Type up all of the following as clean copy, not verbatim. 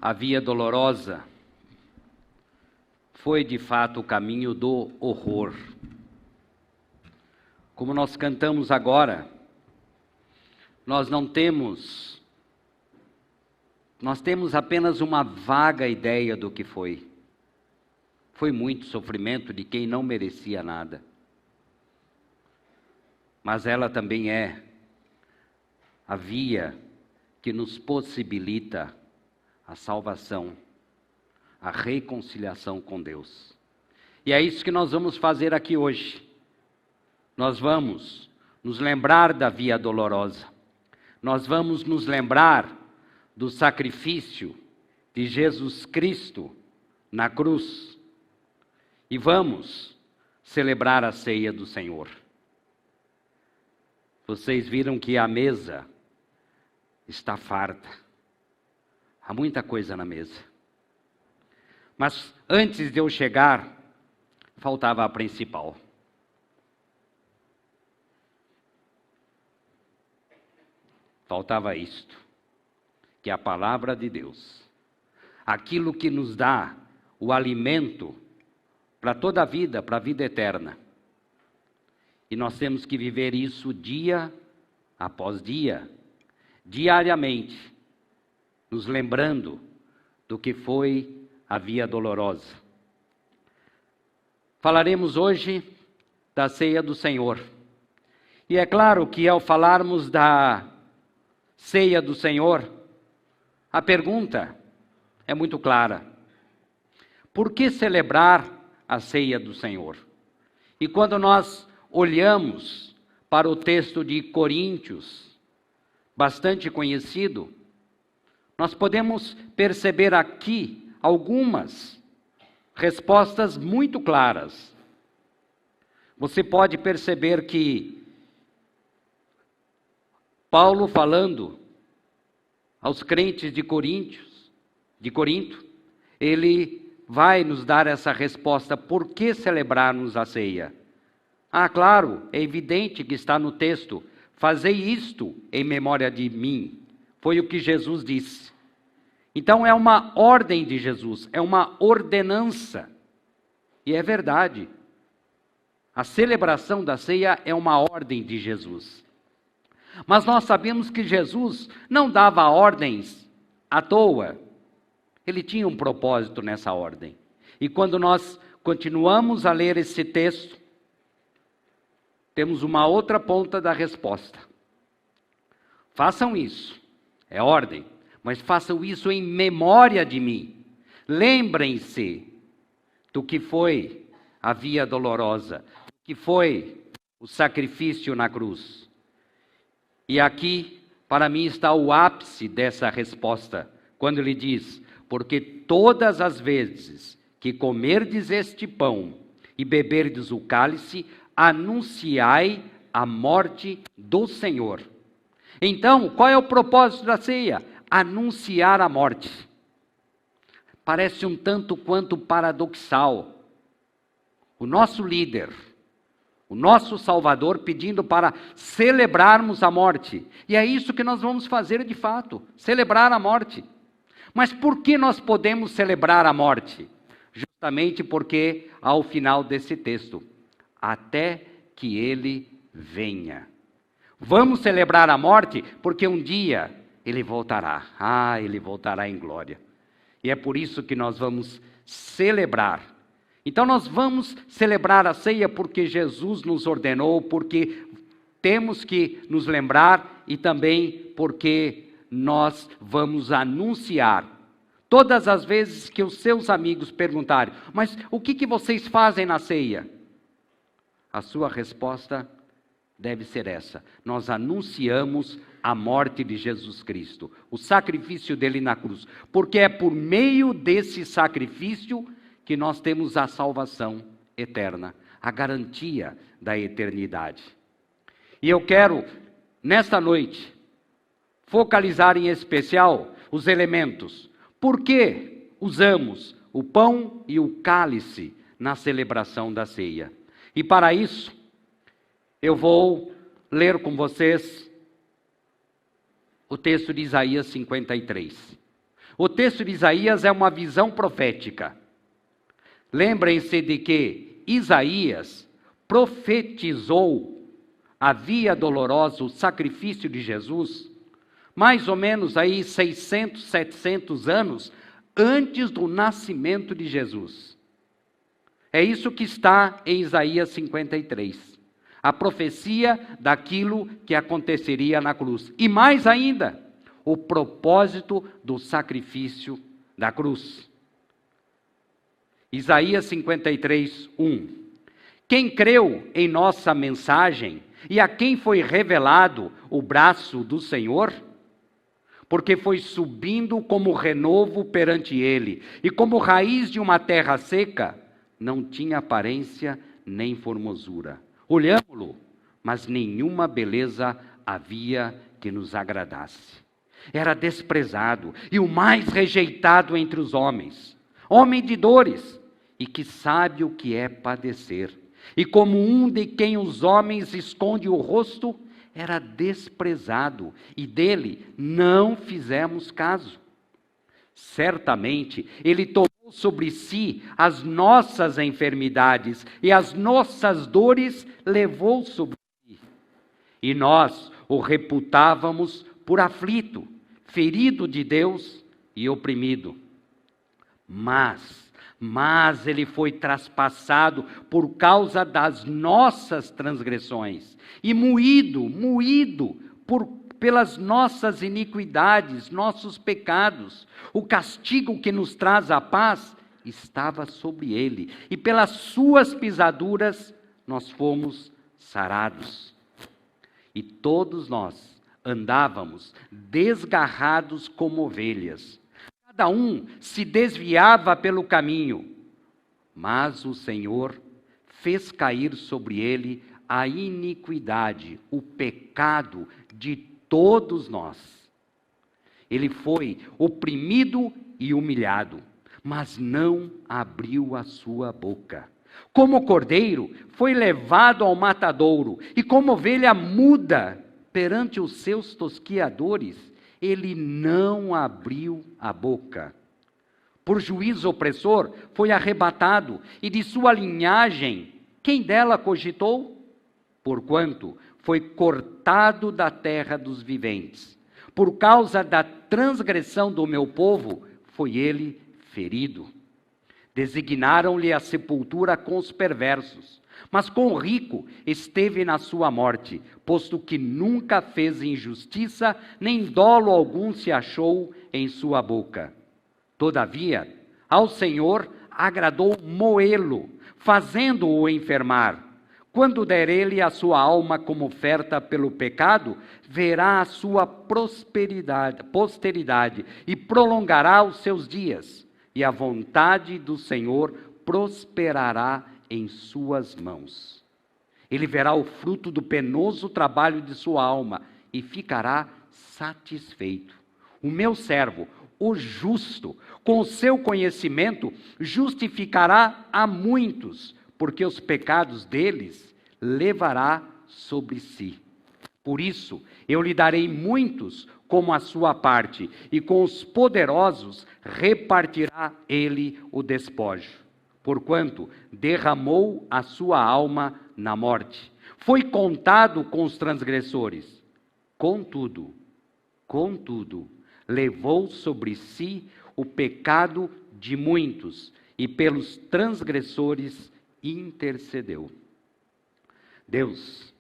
A via dolorosa foi de fato o caminho do horror. Como nós cantamos agora, nós temos apenas uma vaga ideia do que foi. Foi muito sofrimento de quem não merecia nada. Mas ela também é a via que nos possibilita a salvação, a reconciliação com Deus. E é isso que nós vamos fazer aqui hoje. Nós vamos nos lembrar da via dolorosa. Nós vamos nos lembrar do sacrifício de Jesus Cristo na cruz. E vamos celebrar a ceia do Senhor. Vocês viram que a mesa está farta. Há muita coisa na mesa. Mas antes de eu chegar, faltava a principal. Faltava isto, que é a palavra de Deus. Aquilo que nos dá o alimento para toda a vida, para a vida eterna. E nós temos que viver isso dia após dia, diariamente, nos lembrando do que foi a via dolorosa. Falaremos hoje da ceia do Senhor. E é claro que ao falarmos da ceia do Senhor, a pergunta é muito clara. Por que celebrar a ceia do Senhor? E quando nós olhamos para o texto de Coríntios, bastante conhecido, nós podemos perceber aqui algumas respostas muito claras. Você pode perceber que Paulo, falando aos crentes de Corinto, ele vai nos dar essa resposta. Por que celebrarmos a ceia? Claro, é evidente que está no texto. Fazei isto em memória de mim. Foi o que Jesus disse. Então é uma ordem de Jesus, é uma ordenança. E é verdade. A celebração da ceia é uma ordem de Jesus. Mas nós sabemos que Jesus não dava ordens à toa. Ele tinha um propósito nessa ordem. E quando nós continuamos a ler esse texto, temos uma outra ponta da resposta. Façam isso, é ordem, mas façam isso em memória de mim. Lembrem-se do que foi a via dolorosa, do que foi o sacrifício na cruz. E aqui, para mim, está o ápice dessa resposta, quando ele diz: porque todas as vezes que comerdes este pão e beberdes o cálice, anunciai a morte do Senhor. Então, qual é o propósito da ceia? Anunciar a morte. Parece um tanto quanto paradoxal. O nosso líder, o nosso Salvador, pedindo para celebrarmos a morte. E é isso que nós vamos fazer de fato, celebrar a morte. Mas por que nós podemos celebrar a morte? Justamente porque, ao final desse texto, até que ele venha. Vamos celebrar a morte porque um dia ele voltará. Ele voltará em glória. E é por isso que nós vamos celebrar. Então nós vamos celebrar a ceia porque Jesus nos ordenou, porque temos que nos lembrar e também porque nós vamos anunciar. Todas as vezes que os seus amigos perguntarem: mas o que vocês fazem na ceia? A sua resposta deve ser essa: nós anunciamos a morte de Jesus Cristo, o sacrifício dele na cruz, porque é por meio desse sacrifício que nós temos a salvação eterna, a garantia da eternidade. E eu quero, nesta noite, focalizar em especial os elementos. Por que usamos o pão e o cálice na celebração da ceia? E para isso, eu vou ler com vocês o texto de Isaías 53. O texto de Isaías é uma visão profética. Lembrem-se de que Isaías profetizou a via dolorosa, o sacrifício de Jesus, mais ou menos aí 600, 700 anos antes do nascimento de Jesus. É isso que está em Isaías 53. A profecia daquilo que aconteceria na cruz. E mais ainda, o propósito do sacrifício da cruz. Isaías 53, 1. Quem creu em nossa mensagem e a quem foi revelado o braço do Senhor? Porque foi subindo como renovo perante ele, e como raiz de uma terra seca, não tinha aparência nem formosura. Olhámo-lo, mas nenhuma beleza havia que nos agradasse. Era desprezado e o mais rejeitado entre os homens, homem de dores, e que sabe o que é padecer. E como um de quem os homens escondem o rosto, era desprezado, e dele não fizemos caso. Certamente, ele tomou sobre si as nossas enfermidades, e as nossas dores levou sobre si. E nós o reputávamos por aflito, ferido de Deus e oprimido. Mas ele foi traspassado por causa das nossas transgressões, e moído pelas nossas iniquidades, nossos pecados. O castigo que nos traz a paz estava sobre ele, e pelas suas pisaduras nós fomos sarados. E todos nós andávamos desgarrados como ovelhas. Cada um se desviava pelo caminho, mas o Senhor fez cair sobre ele a iniquidade, o pecado de todos nós. Ele foi oprimido e humilhado, mas não abriu a sua boca. Como cordeiro, foi levado ao matadouro, e como ovelha muda perante os seus tosquiadores, ele não abriu a boca. Por juízo opressor, foi arrebatado, e de sua linhagem, quem dela cogitou? Porquanto foi cortado da terra dos viventes. Por causa da transgressão do meu povo, foi ele ferido. Designaram-lhe a sepultura com os perversos, mas com o rico esteve na sua morte, posto que nunca fez injustiça, nem dolo algum se achou em sua boca. Todavia, ao Senhor agradou moê-lo, fazendo-o enfermar. Quando der ele a sua alma como oferta pelo pecado, verá a sua posteridade e prolongará os seus dias. E a vontade do Senhor prosperará em suas mãos. Ele verá o fruto do penoso trabalho de sua alma e ficará satisfeito. O meu servo, o justo, com o seu conhecimento, justificará a muitos, porque os pecados deles levará sobre si. Por isso, eu lhe darei muitos como a sua parte, e com os poderosos repartirá ele o despojo. Porquanto derramou a sua alma na morte, foi contado com os transgressores. Contudo, levou sobre si o pecado de muitos, e pelos transgressores intercedeu. Deus,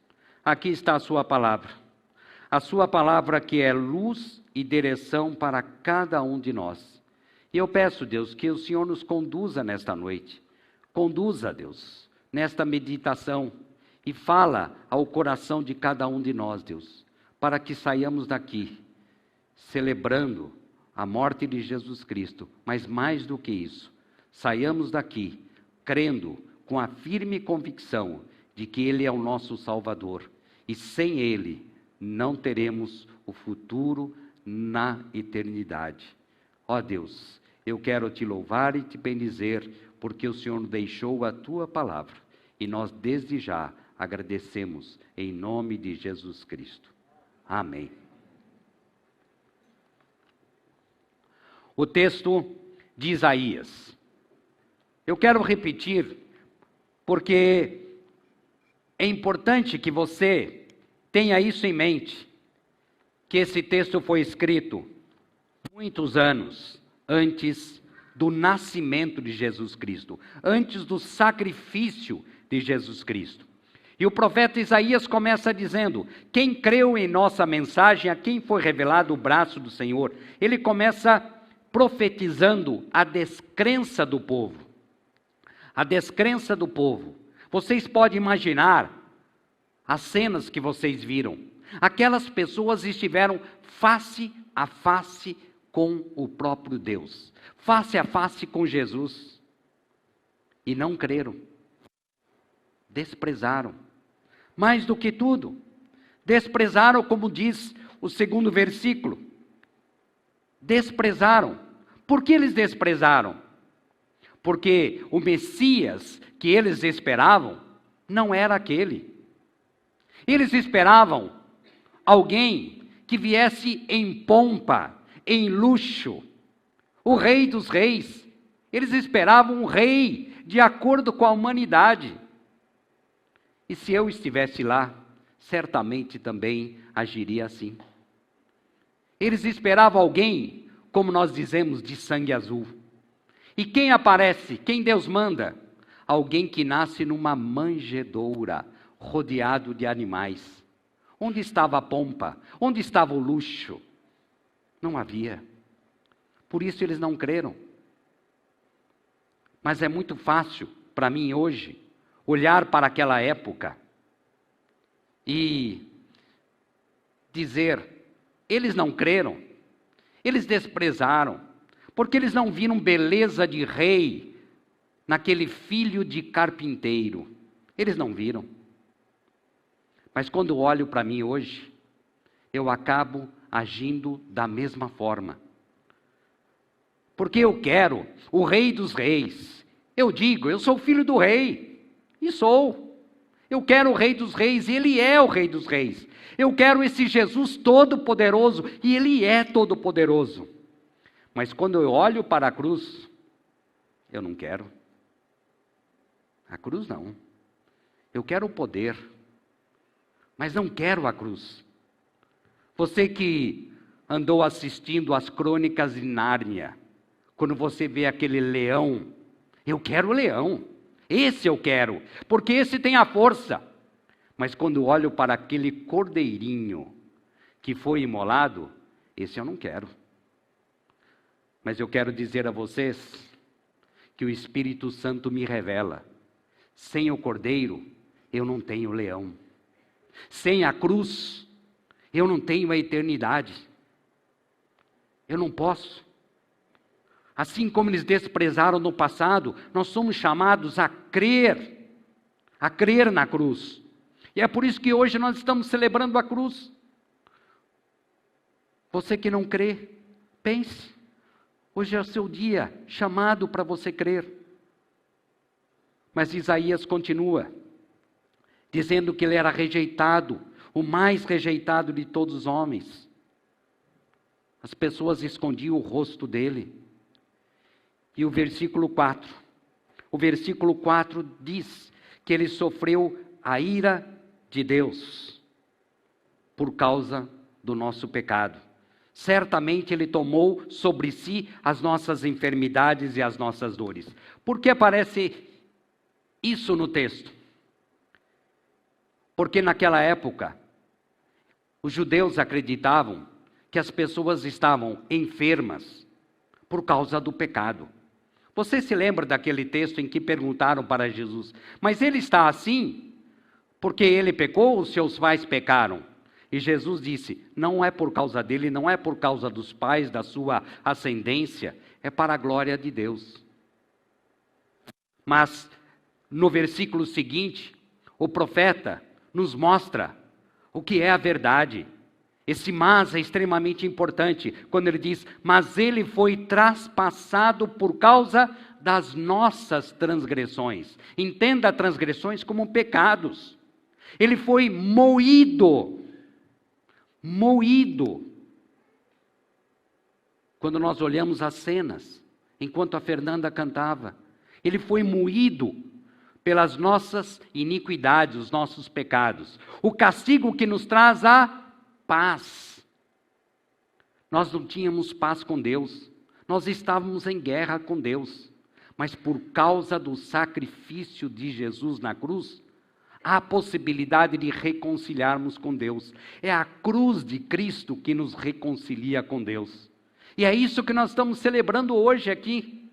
aqui está a sua palavra que é luz e direção para cada um de nós. E eu peço, Deus, que o Senhor nos conduza nesta noite. Conduza, Deus, nesta meditação, e fala ao coração de cada um de nós, Deus, para que saiamos daqui celebrando a morte de Jesus Cristo, mas mais do que isso, saiamos daqui crendo com a firme convicção de que Ele é o nosso Salvador, e sem Ele não teremos o futuro na eternidade. Ó Deus, eu quero te louvar e te bendizer, porque o Senhor deixou a tua palavra, e nós desde já agradecemos em nome de Jesus Cristo. Amém. o texto de Isaías. Eu quero repetir, porque é importante que você tenha isso em mente, que esse texto foi escrito muitos anos antes do nascimento de Jesus Cristo, antes do sacrifício de Jesus Cristo. E o profeta Isaías começa dizendo: quem creu em nossa mensagem, a quem foi revelado o braço do Senhor. Ele começa profetizando a descrença do povo. A descrença do povo. Vocês podem imaginar as cenas que vocês viram. Aquelas pessoas estiveram face a face com o próprio Deus, face a face com Jesus, e não creram, desprezaram. Mais do que tudo, desprezaram, como diz o segundo versículo, desprezaram. Por que eles desprezaram? Porque o Messias que eles esperavam não era aquele. Eles esperavam alguém que viesse em pompa, em luxo, o Rei dos Reis. Eles esperavam um rei de acordo com a humanidade. E se eu estivesse lá, certamente também agiria assim. Eles esperavam alguém, como nós dizemos, de sangue azul. E quem aparece? Quem Deus manda? Alguém que nasce numa manjedoura, rodeado de animais. Onde estava a pompa? Onde estava o luxo? Não havia. Por isso eles não creram. Mas é muito fácil para mim hoje olhar para aquela época e dizer: eles não creram, eles desprezaram, porque eles não viram beleza de rei naquele filho de carpinteiro. Eles não viram. Mas quando olho para mim hoje, eu acabo agindo da mesma forma. Porque eu quero o Rei dos Reis. Eu digo, eu sou filho do rei. E sou. Eu quero o Rei dos Reis, e Ele é o Rei dos Reis. Eu quero esse Jesus todo-poderoso, e Ele é todo-poderoso. Mas quando eu olho para a cruz, eu não quero. A cruz não. Eu quero o poder, mas não quero a cruz. Você que andou assistindo às Crônicas de Nárnia, quando você vê aquele leão, eu quero o leão. Esse eu quero, porque esse tem a força. Mas quando olho para aquele cordeirinho que foi imolado, esse eu não quero. Mas eu quero dizer a vocês que o Espírito Santo me revela: sem o cordeiro, eu não tenho leão. Sem a cruz, eu não tenho a eternidade. Eu não posso. Assim como eles desprezaram no passado, nós somos chamados a crer na cruz. E é por isso que hoje nós estamos celebrando a cruz. Você que não crê, pense. Hoje é o seu dia, chamado para você crer. Mas Isaías continua, dizendo que ele era rejeitado, o mais rejeitado de todos os homens. As pessoas escondiam o rosto dele. E o versículo 4 diz que ele sofreu a ira de Deus por causa do nosso pecado. Certamente ele tomou sobre si as nossas enfermidades e as nossas dores. Por que aparece isso no texto? Porque naquela época, os judeus acreditavam que as pessoas estavam enfermas por causa do pecado. Você se lembra daquele texto em que perguntaram para Jesus: mas ele está assim porque ele pecou ou seus pais pecaram? E Jesus disse: não é por causa dele, não é por causa dos pais, da sua ascendência, é para a glória de Deus. Mas no versículo seguinte, o profeta nos mostra o que é a verdade. Esse mas é extremamente importante, quando ele diz: mas ele foi traspassado por causa das nossas transgressões. Entenda transgressões como pecados. Ele foi moído. Quando nós olhamos as cenas, enquanto a Fernanda cantava, ele foi moído pelas nossas iniquidades, os nossos pecados. O castigo que nos traz a paz. Nós não tínhamos paz com Deus. Nós estávamos em guerra com Deus. Mas por causa do sacrifício de Jesus na cruz, há a possibilidade de reconciliarmos com Deus. É a cruz de Cristo que nos reconcilia com Deus. E é isso que nós estamos celebrando hoje aqui.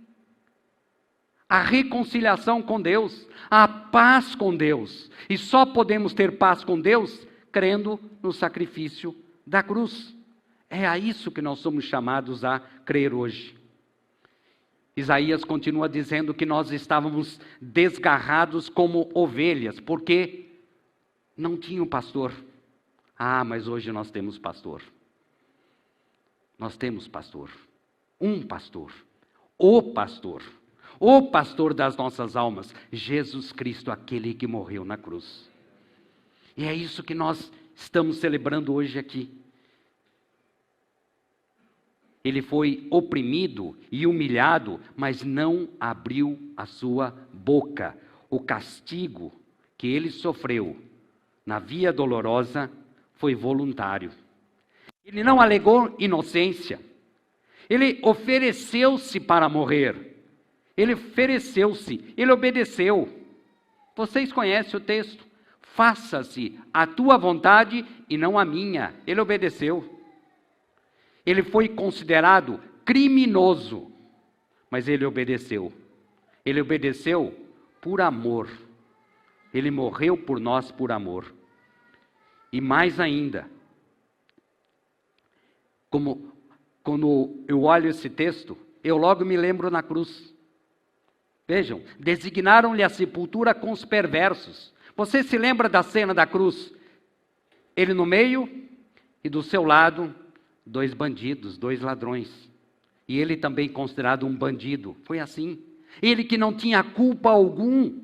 A reconciliação com Deus, a paz com Deus. E só podemos ter paz com Deus crendo no sacrifício da cruz. É a isso que nós somos chamados a crer hoje. Isaías continua dizendo que nós estávamos desgarrados como ovelhas, porque não tinha um pastor. Ah, mas hoje nós temos pastor. Nós temos pastor. Um pastor. O pastor das nossas almas, Jesus Cristo, aquele que morreu na cruz. E é isso que nós estamos celebrando hoje aqui. Ele foi oprimido e humilhado, mas não abriu a sua boca. O castigo que ele sofreu na via dolorosa foi voluntário. Ele não alegou inocência. Ele ofereceu-se para morrer. Ele ofereceu-se, ele obedeceu. Vocês conhecem o texto? Faça-se a tua vontade e não a minha. Ele obedeceu. Ele foi considerado criminoso, mas ele obedeceu. Ele obedeceu por amor. Ele morreu por nós por amor. E mais ainda, quando eu olho esse texto, eu logo me lembro na cruz. Vejam, designaram-lhe a sepultura com os perversos. Você se lembra da cena da cruz? Ele no meio e do seu lado, 2 bandidos, 2 ladrões. E ele também considerado um bandido. Foi assim. Ele que não tinha culpa algum.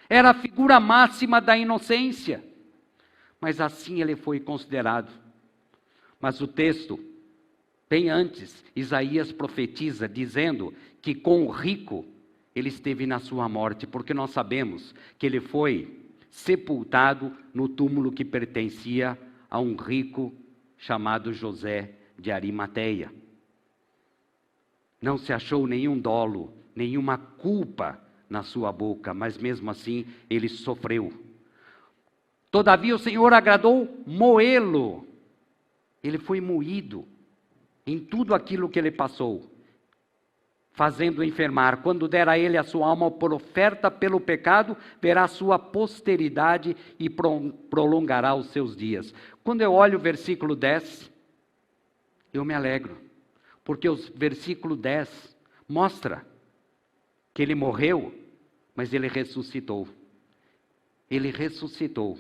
Era a figura máxima da inocência. Mas assim ele foi considerado. Mas o texto, bem antes, Isaías profetiza dizendo que com o rico ele esteve na sua morte, porque nós sabemos que ele foi sepultado no túmulo que pertencia a um rico chamado José de Arimateia. Não se achou nenhum dolo, nenhuma culpa na sua boca, mas mesmo assim ele sofreu. Todavia o Senhor agradou moê-lo. Ele foi moído em tudo aquilo que ele passou, fazendo enfermar. Quando der a ele a sua alma por oferta pelo pecado, verá a sua posteridade e prolongará os seus dias. Quando eu olho o versículo 10, eu me alegro, porque o versículo 10 mostra que ele morreu, mas ele ressuscitou. Ele ressuscitou.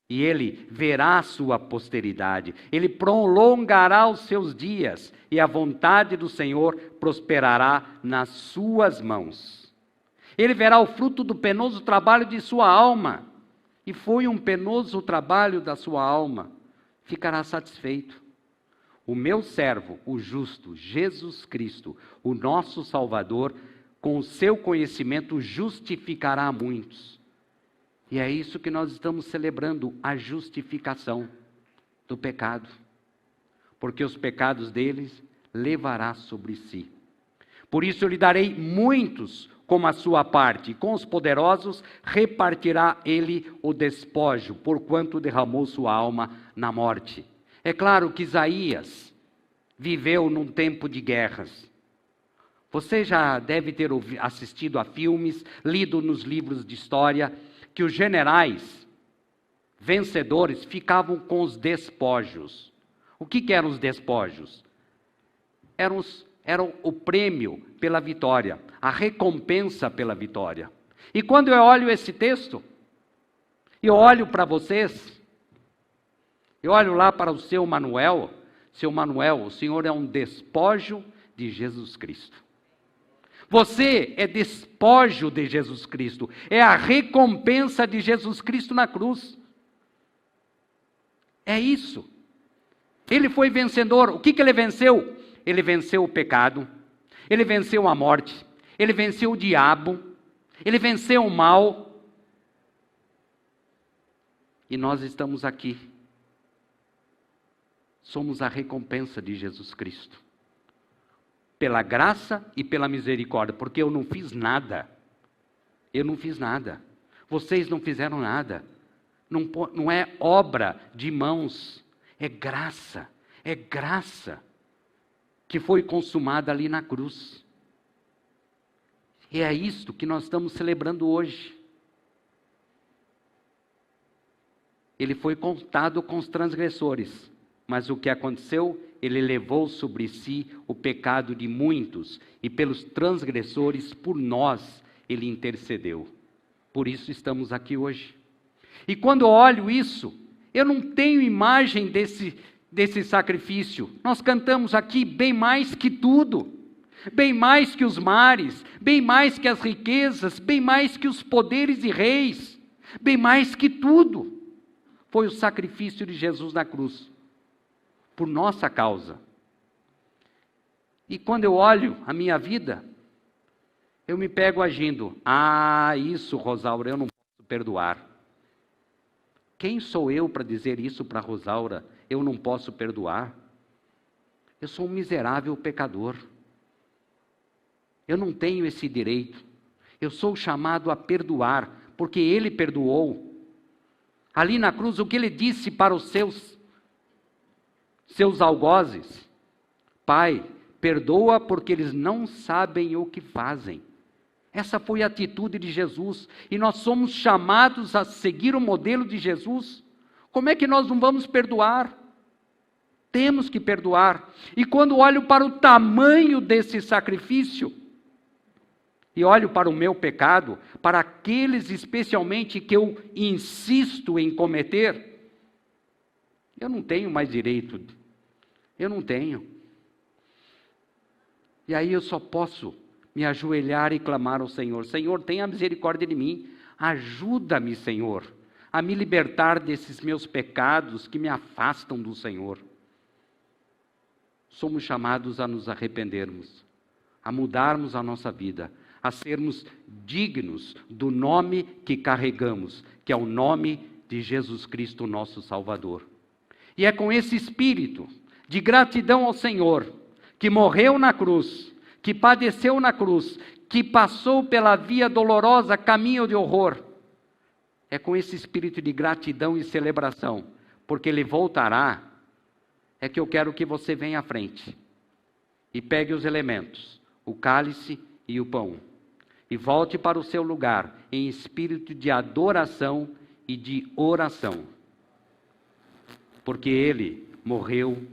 E ele verá a sua posteridade, ele prolongará os seus dias, e a vontade do Senhor prosperará nas suas mãos. Ele verá o fruto do penoso trabalho de sua alma, e foi um penoso trabalho da sua alma, ficará satisfeito. O meu servo, o justo, Jesus Cristo, o nosso Salvador, com o seu conhecimento justificará muitos. E é isso que nós estamos celebrando, a justificação do pecado. Porque os pecados deles levará sobre si. Por isso eu lhe darei muitos como a sua parte, e com os poderosos repartirá ele o despojo, porquanto derramou sua alma na morte. É claro que Isaías viveu num tempo de guerras. Você já deve ter assistido a filmes, lido nos livros de história, que os generais vencedores ficavam com os despojos. O que eram os despojos? Eram o prêmio pela vitória, a recompensa pela vitória. E quando eu olho esse texto, eu olho para vocês, eu olho lá para o seu Manuel, o Senhor é um despojo de Jesus Cristo. Você é despojo de Jesus Cristo, é a recompensa de Jesus Cristo na cruz. É isso. Ele foi vencedor. O que ele venceu? ele venceu o pecado, ele venceu a morte, ele venceu o diabo, ele venceu o mal. E nós estamos aqui. Somos a recompensa de Jesus Cristo. Pela graça e pela misericórdia, porque eu não fiz nada. Eu não fiz nada. Vocês não fizeram nada. Não é obra de mãos, é graça. É graça que foi consumada ali na cruz. E é isto que nós estamos celebrando hoje. Ele foi contado com os transgressores, mas o que aconteceu? Ele levou sobre si o pecado de muitos, e pelos transgressores, por nós, ele intercedeu. Por isso estamos aqui hoje. E quando eu olho isso, eu não tenho imagem desse sacrifício. Nós cantamos aqui bem mais que tudo, bem mais que os mares, bem mais que as riquezas, bem mais que os poderes e reis, bem mais que tudo. Foi o sacrifício de Jesus na cruz, por nossa causa. E quando eu olho a minha vida, eu me pego agindo. Isso, Rosaura, eu não posso perdoar. Quem sou eu para dizer isso para Rosaura? Eu não posso perdoar. Eu sou um miserável pecador. Eu não tenho esse direito. Eu sou chamado a perdoar, porque Ele perdoou. Ali na cruz, o que Ele disse para os seus algozes? Pai, perdoa porque eles não sabem o que fazem. Essa foi a atitude de Jesus. E nós somos chamados a seguir o modelo de Jesus. Como é que nós não vamos perdoar? Temos que perdoar. E quando olho para o tamanho desse sacrifício, e olho para o meu pecado, para aqueles especialmente que eu insisto em cometer, eu não tenho mais direito. Eu não tenho. E aí eu só posso me ajoelhar e clamar ao Senhor. Senhor, tenha misericórdia de mim. Ajuda-me, Senhor, a me libertar desses meus pecados que me afastam do Senhor. Somos chamados a nos arrependermos, a mudarmos a nossa vida, a sermos dignos do nome que carregamos, que é o nome de Jesus Cristo, nosso Salvador. E é com esse espírito de gratidão ao Senhor, que morreu na cruz, que padeceu na cruz, que passou pela via dolorosa, caminho de horror. É com esse espírito de gratidão e celebração, porque Ele voltará, é que eu quero que você venha à frente e pegue os elementos, o cálice e o pão, e volte para o seu lugar em espírito de adoração e de oração, porque Ele morreu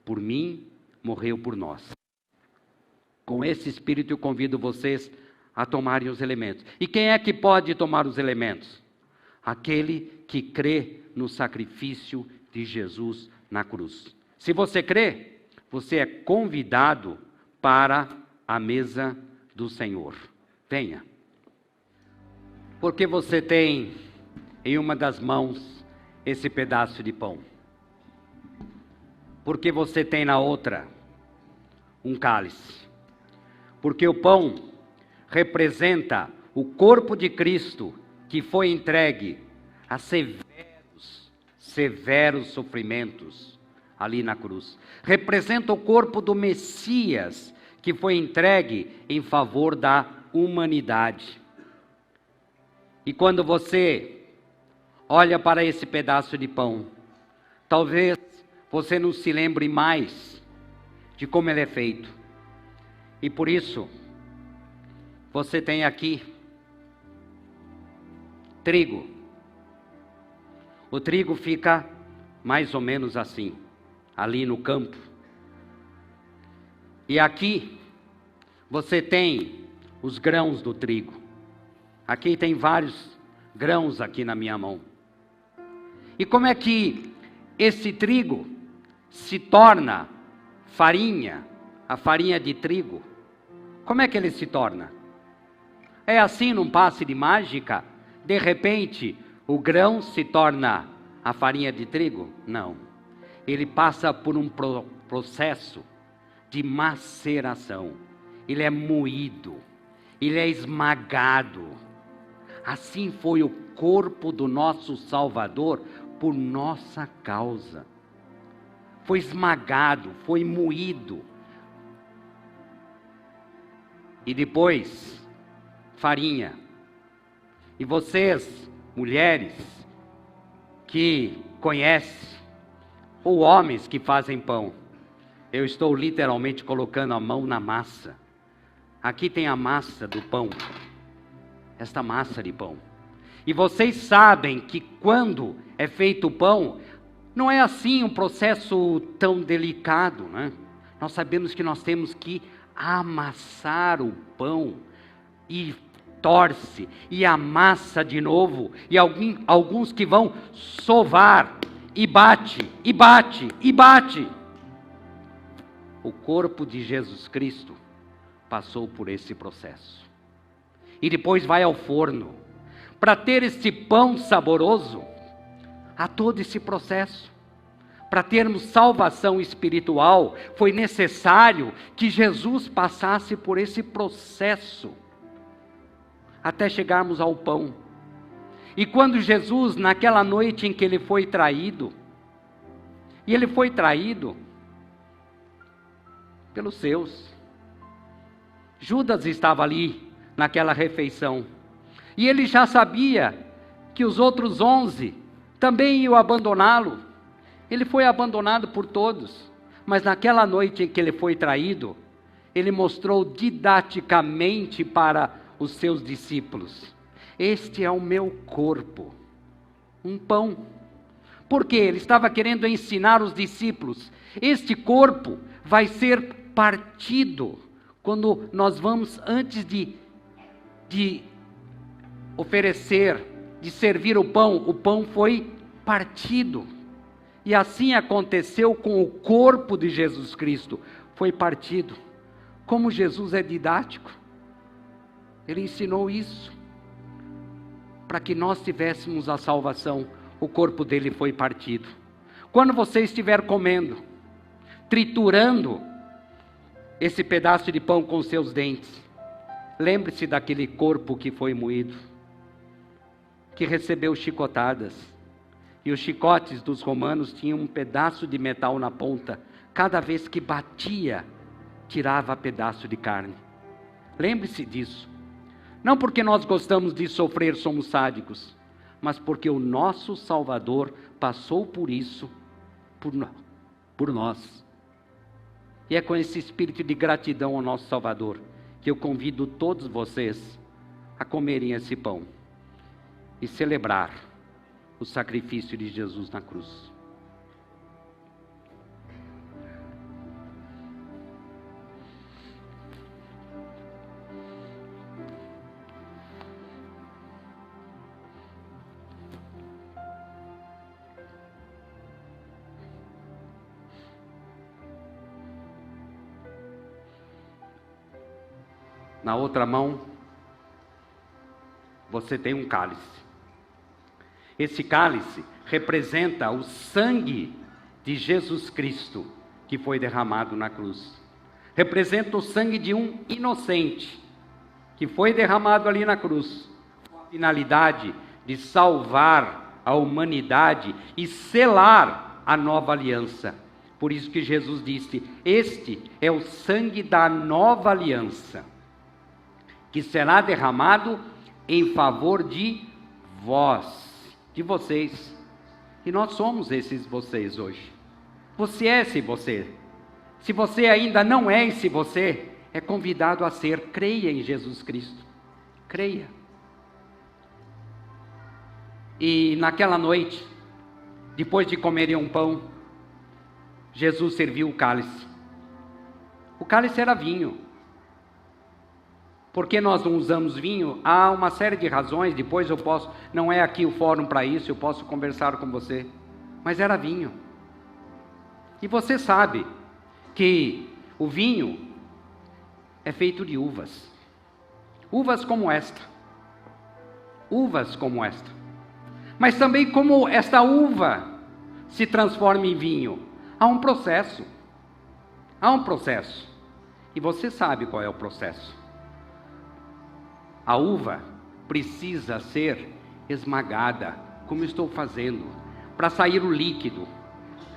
por mim, morreu por nós. Com esse espírito eu convido vocês a tomarem os elementos. E quem é que pode tomar os elementos? Aquele que crê no sacrifício de Jesus na cruz. Se você crê, você é convidado para a mesa do Senhor. Venha. Porque você tem em uma das mãos esse pedaço de pão. Porque você tem na outra um cálice. Porque o pão representa o corpo de Cristo que foi entregue a severos sofrimentos ali na cruz. Representa o corpo do Messias que foi entregue em favor da humanidade. E quando você olha para esse pedaço de pão, talvez você não se lembre mais de como ele é feito. E por isso, você tem aqui trigo. O trigo fica mais ou menos assim, ali no campo. E aqui, você tem os grãos do trigo. Aqui tem vários grãos aqui na minha mão. E como é que esse trigo se torna farinha, a farinha de trigo? Como é que ele se torna? É assim num passe de mágica? De repente, o grão se torna a farinha de trigo? Não. Ele passa por um processo de maceração. Ele é moído, ele é esmagado. Assim foi o corpo do nosso Salvador por nossa causa. Foi esmagado, foi moído. E depois, farinha. E vocês, mulheres, que conhecem, ou homens que fazem pão, eu estou literalmente colocando a mão na massa. Aqui tem a massa do pão, esta massa de pão. E vocês sabem que quando é feito o pão, não é assim um processo tão delicado, né? Nós sabemos que nós temos que amassar o pão, e torce, e amassa de novo, e alguns que vão sovar, e bate, e bate, e bate. O corpo de Jesus Cristo passou por esse processo. E depois vai ao forno. Para ter esse pão saboroso, há todo esse processo. Para termos salvação espiritual, foi necessário que Jesus passasse por esse processo, até chegarmos ao pão. E quando Jesus, naquela noite em que ele foi traído, e ele foi traído pelos seus, Judas estava ali, naquela refeição, e ele já sabia que os outros 11 também iam abandoná-lo. Ele foi abandonado por todos, mas naquela noite em que ele foi traído, ele mostrou didaticamente para os seus discípulos: este é o meu corpo, um pão. Porque ele estava querendo ensinar os discípulos: este corpo vai ser partido quando nós vamos, antes de oferecer, de servir o pão foi partido. E assim aconteceu com o corpo de Jesus Cristo, foi partido. Como Jesus é didático, ele ensinou isso, para que nós tivéssemos a salvação. O corpo dele foi partido. Quando você estiver comendo, triturando esse pedaço de pão com seus dentes, lembre-se daquele corpo que foi moído, que recebeu chicotadas, e os chicotes dos romanos tinham um pedaço de metal na ponta. Cada vez que batia, tirava pedaço de carne. Lembre-se disso. Não porque nós gostamos de sofrer, somos sádicos, mas porque o nosso Salvador passou por isso, por nós. E é com esse espírito de gratidão ao nosso Salvador, que eu convido todos vocês a comerem esse pão, e celebrar o sacrifício de Jesus na cruz. Na outra mão, você tem um cálice. Esse cálice representa o sangue de Jesus Cristo, que foi derramado na cruz. Representa o sangue de um inocente, que foi derramado ali na cruz, com a finalidade de salvar a humanidade e selar a nova aliança. Por isso que Jesus disse: este é o sangue da nova aliança, que será derramado em favor de vós, de vocês. E nós somos esses vocês hoje. Você é esse você. Se você ainda não é esse você, é convidado a ser. Creia em Jesus Cristo. Creia. E naquela noite, depois de comerem um pão, Jesus serviu o cálice. O cálice era vinho. Por que nós não usamos vinho? Há uma série de razões, depois eu posso, não é aqui o fórum para isso, eu posso conversar com você. Mas era vinho. E você sabe que o vinho é feito de uvas. Uvas como esta. Uvas como esta. Mas também como esta uva se transforma em vinho. Há um processo. Há um processo. E você sabe qual é o processo. A uva precisa ser esmagada, como estou fazendo, para sair o líquido.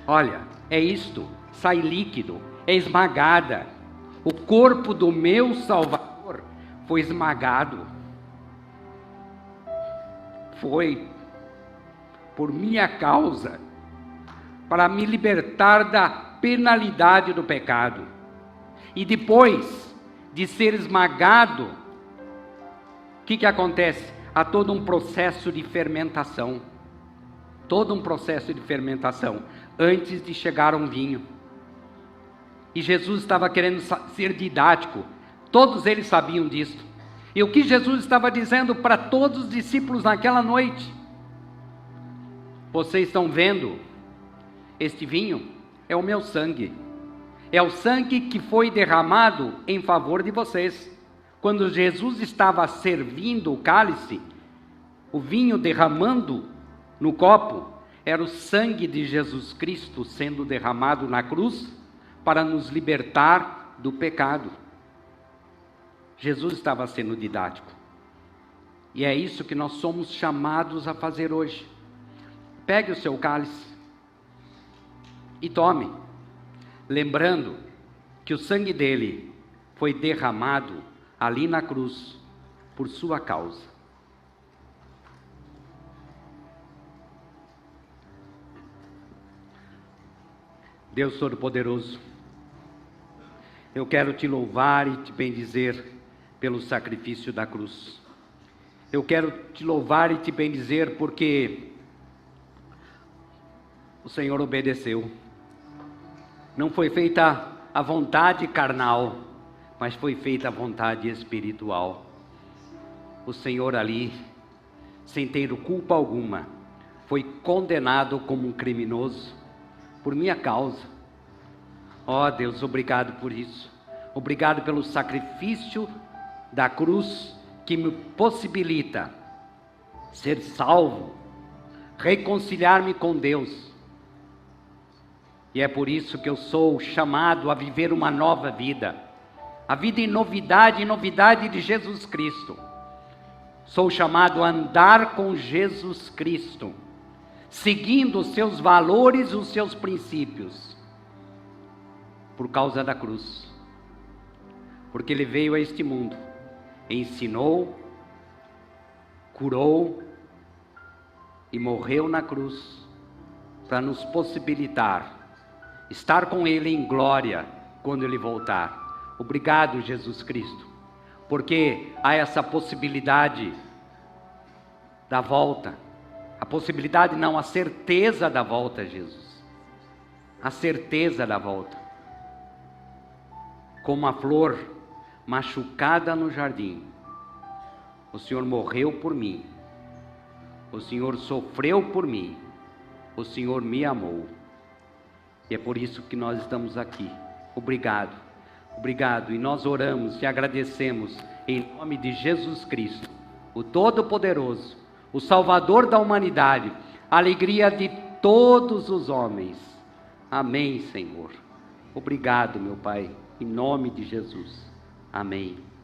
Olha, é isto, sai líquido, é esmagada. O corpo do meu Salvador foi esmagado. Foi por minha causa, para me libertar da penalidade do pecado. E depois de ser esmagado, o que acontece? Há todo um processo de fermentação. Todo um processo de fermentação, antes de chegar a um vinho. E Jesus estava querendo ser didático. Todos eles sabiam disso. E o que Jesus estava dizendo para todos os discípulos naquela noite? Vocês estão vendo? Este vinho é o meu sangue. É o sangue que foi derramado em favor de vocês. Quando Jesus estava servindo o cálice, o vinho derramando no copo, era o sangue de Jesus Cristo sendo derramado na cruz para nos libertar do pecado. Jesus estava sendo didático. E é isso que nós somos chamados a fazer hoje. Pegue o seu cálice e tome, lembrando que o sangue dele foi derramado ali na cruz por sua causa. Deus Todo-Poderoso, eu quero te louvar e te bendizer pelo sacrifício da cruz. Eu quero te louvar e te bendizer porque o Senhor obedeceu. Não foi feita a vontade carnal, mas foi feita a vontade espiritual. O Senhor ali, sem ter culpa alguma, foi condenado como um criminoso por minha causa. Ó Deus, obrigado por isso. Obrigado pelo sacrifício da cruz que me possibilita ser salvo, reconciliar-me com Deus. E é por isso que eu sou chamado a viver uma nova vida. A vida em novidade de Jesus Cristo. Sou chamado a andar com Jesus Cristo, seguindo os seus valores, os seus princípios, por causa da cruz. Porque ele veio a este mundo, ensinou, curou e morreu na cruz para nos possibilitar estar com ele em glória quando ele voltar. Obrigado, Jesus Cristo, porque há essa possibilidade da volta. A possibilidade não, a certeza da volta, Jesus. A certeza da volta. Como a flor machucada no jardim, o Senhor morreu por mim. O Senhor sofreu por mim. O Senhor me amou. E é por isso que nós estamos aqui. Obrigado. Obrigado. E nós oramos e agradecemos em nome de Jesus Cristo, o Todo-Poderoso, o Salvador da humanidade, a alegria de todos os homens. Amém, Senhor. Obrigado, meu Pai, em nome de Jesus. Amém.